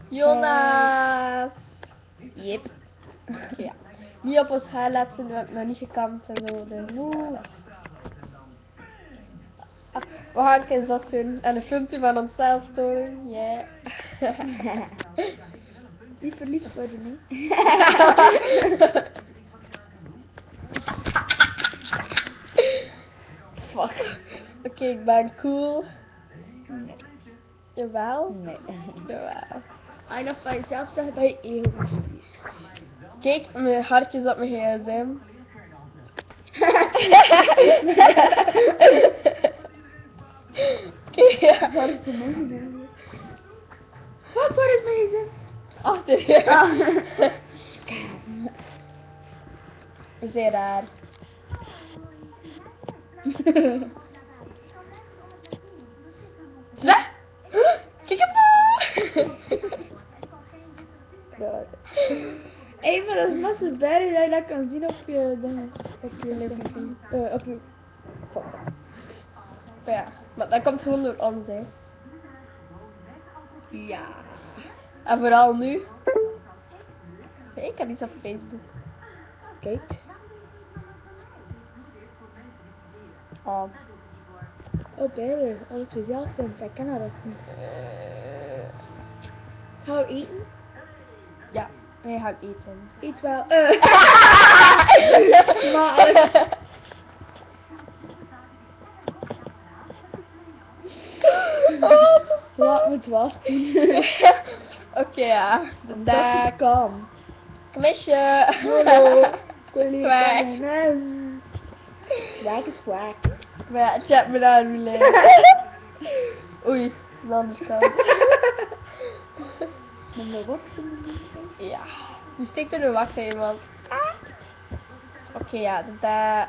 Jonas! Yep. Ja. Niet op ons haar laten, we hebben nog niet gekamd en zo. Dus. We gaan eens dat doen. En een filmpje van onszelf tonen. Yeah. Niet verliefd worden, hè? Fuck. Oké, ik ben cool. Nee. Jawel. Nee. Jawel. Als je nog van jezelf zegt, ben je egoïstisch. Kijk, mijn hartjes op mijn gsm. Ja. Waar is de man? Wat, waar is mijn zin? Achter je. Ah. Zeer raar. Zeg! Kijk het Hé, maar dat is massa berry dat je dat kan zien op je dinges. Op je televisie. Op je... Ja, maar dat komt gewoon door ons, hè. Ja. En vooral nu. Ik kan iets op Facebook. Kijk. Oh. Oh, beter. Als je zelf vindt, dat kan dat dus niet. Gaan we eten? Ja, wij gaan eten. Iets wel. Maar... Laat me het wachten. Oké, ja. Dat kan. Kmisje. Hallo. Kwak. Kwak is kwak. Maar ja, chat me daar nu leeg. Oei, de andere kant. Met mijn boksen. Ja. Nu steekt er een wacht in, man. Oké, ja, dat...